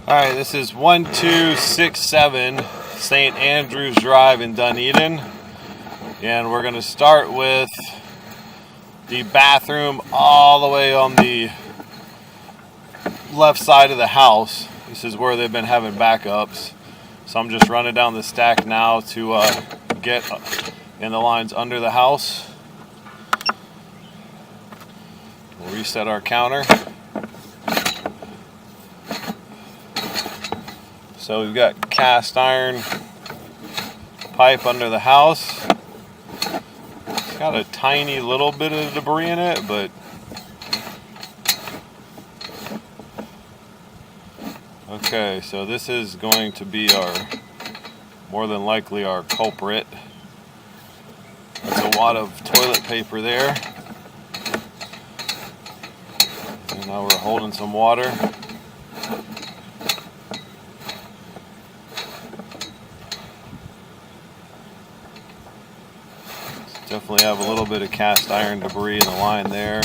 Alright, this is 1267 St. Andrews Drive in Dunedin, and we're going to start with the bathroom all the way on the left side of the house. This is where they've been having backups, so I'm just running down the stack now to get in the lines under the house. We'll reset our counter. So we've got cast iron pipe under the house. It's got a tiny little bit of debris in it, but okay, so this is going to be more than likely our culprit. That's a wad of toilet paper there. And now we're holding some water. Definitely have a little bit of cast iron debris in the line there.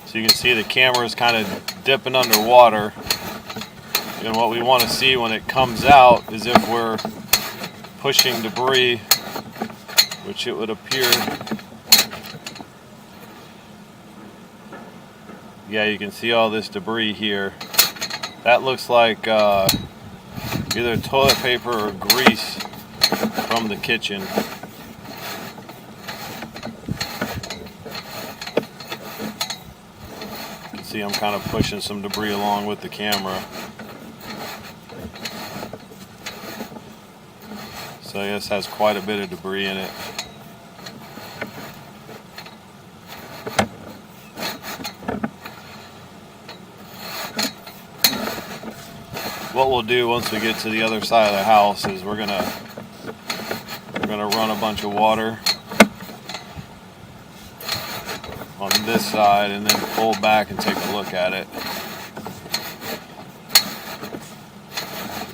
So you can see the camera is kind of dipping underwater. And what we want to see when it comes out is if we're pushing debris, which it would appear. Yeah, you can see all this debris here. That looks like either toilet paper or grease from the kitchen. You can see I'm kind of pushing some debris along with the camera. So this has quite a bit of debris in it. What we'll do once we get to the other side of the house is we're gonna run a bunch of water on this side and then pull back and take a look at it.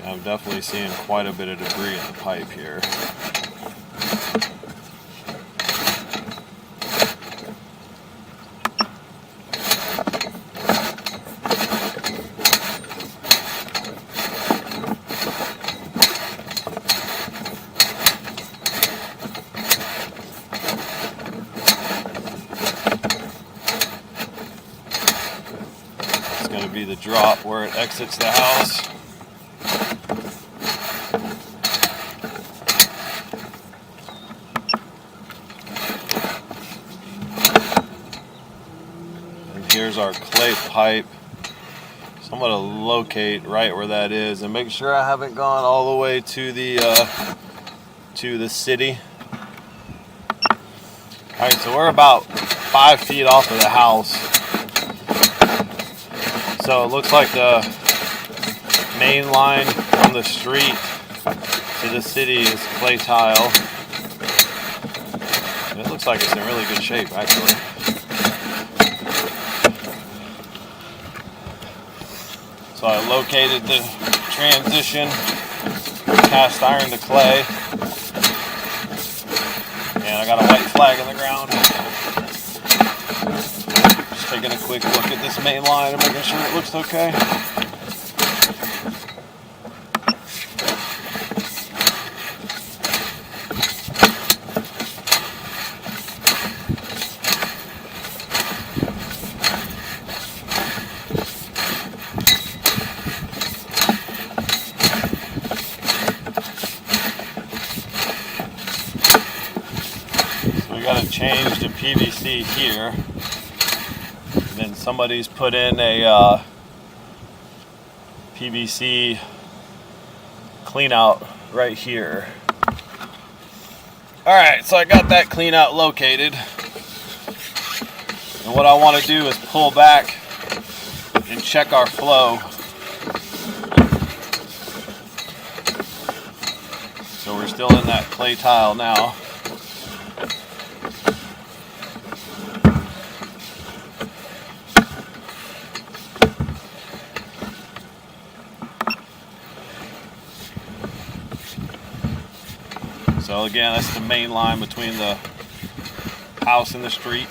I'm definitely seeing quite a bit of debris in the pipe here. Going to be the drop where it exits the house. And here's our clay pipe. So I'm going to locate right where that is and make sure I haven't gone all the way to the city. Alright, so we're about 5 feet off of the house. So it looks like the main line from the street to the city is clay tile. It looks like it's in really good shape, actually. So I located the transition cast iron to clay. And I got a white flag in the ground. Taking a quick look at this main line and making sure it looks okay. So we got to change the PVC here. Then somebody's put in a PVC clean out right here. Alright, so I got that clean out located. And what I want to do is pull back and check our flow. So we're still in that clay tile now. So again, that's the main line between the house and the street.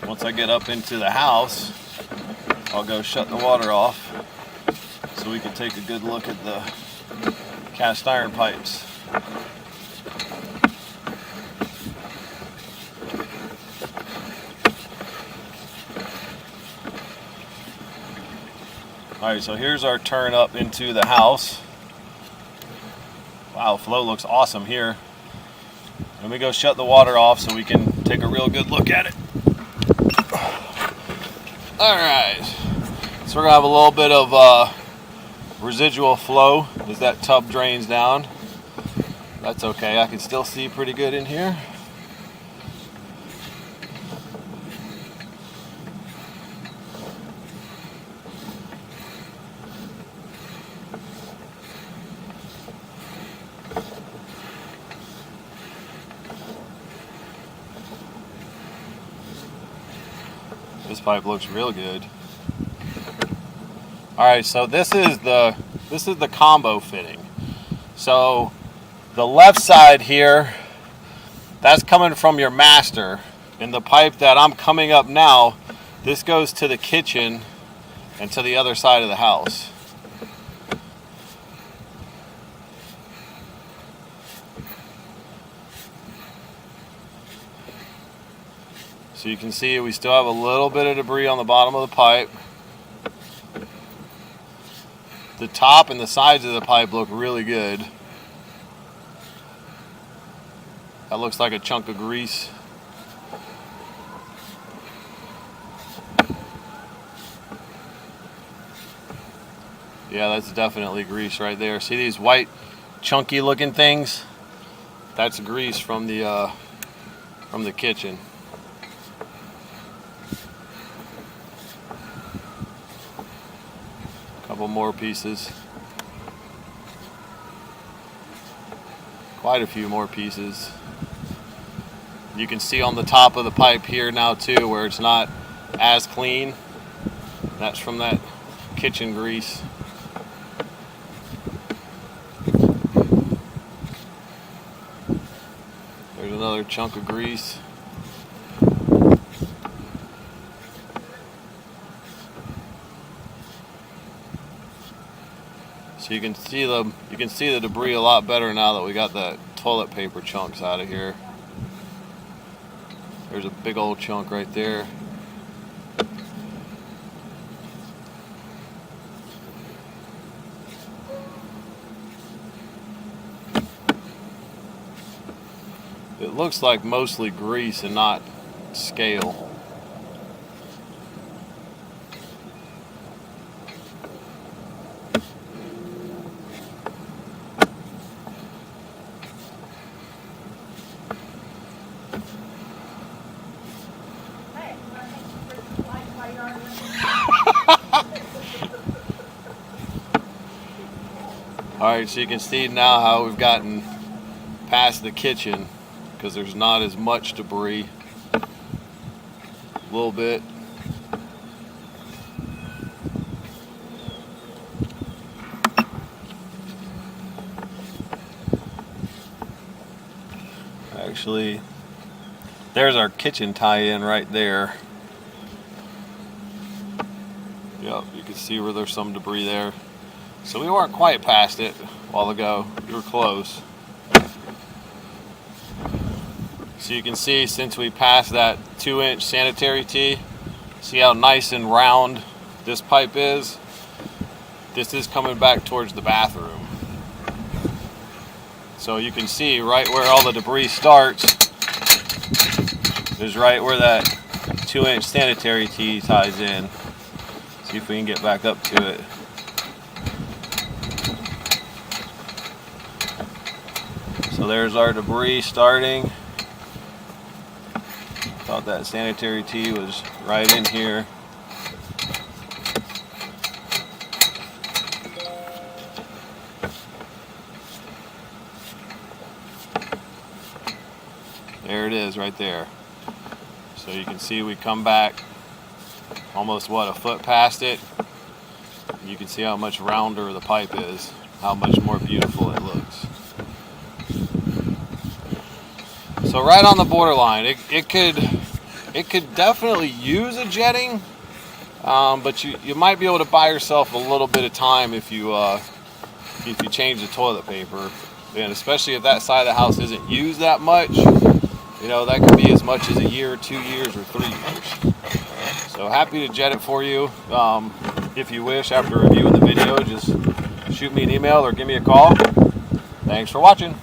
Once I get up into the house, I'll go shut the water off so we can take a good look at the cast iron pipes. Alright, so here's our turn up into the house. Wow, flow looks awesome here. Let me go shut the water off so we can take a real good look at it. Alright, so we're going to have a little bit of residual flow as that tub drains down. That's okay, I can still see pretty good in here. This pipe looks real good. Alright, so this is the combo fitting. So the left side here, that's coming from your master. And the pipe that I'm coming up now, this goes to the kitchen and to the other side of the house. So you can see we still have a little bit of debris on the bottom of the pipe. The top and the sides of the pipe look really good. That looks like a chunk of grease. Yeah, that's definitely grease right there. See these white chunky looking things? That's grease from the kitchen. Couple more pieces. Quite a few more pieces. You can see on the top of the pipe here now too where it's not as clean. That's from that kitchen grease. There's another chunk of grease. So you can see the debris a lot better now that we got the toilet paper chunks out of here. There's a big old chunk right there. It looks like mostly grease and not scale. Alright, so you can see now how we've gotten past the kitchen because there's not as much debris. A little bit. Actually, there's our kitchen tie-in right there. Yep, you can see where there's some debris there. So we weren't quite past it a while ago. We were close. So you can see since we passed that 2-inch sanitary tee, see how nice and round this pipe is? This is coming back towards the bathroom. So you can see right where all the debris starts is right where that 2-inch sanitary tee ties in. See if we can get back up to it. So there's our debris starting. Thought that sanitary tee was right in here. There it is right there. So you can see we come back almost what, a foot past it. You can see how much rounder the pipe is, how much more beautiful it looks. So right on the borderline, it could definitely use a jetting, but you might be able to buy yourself a little bit of time if you change the toilet paper, and especially if that side of the house isn't used that much. You know, that could be as much as a year, 2 years, or 3 years. So happy to jet it for you. If you wish, after reviewing the video, just shoot me an email or give me a call. Thanks for watching.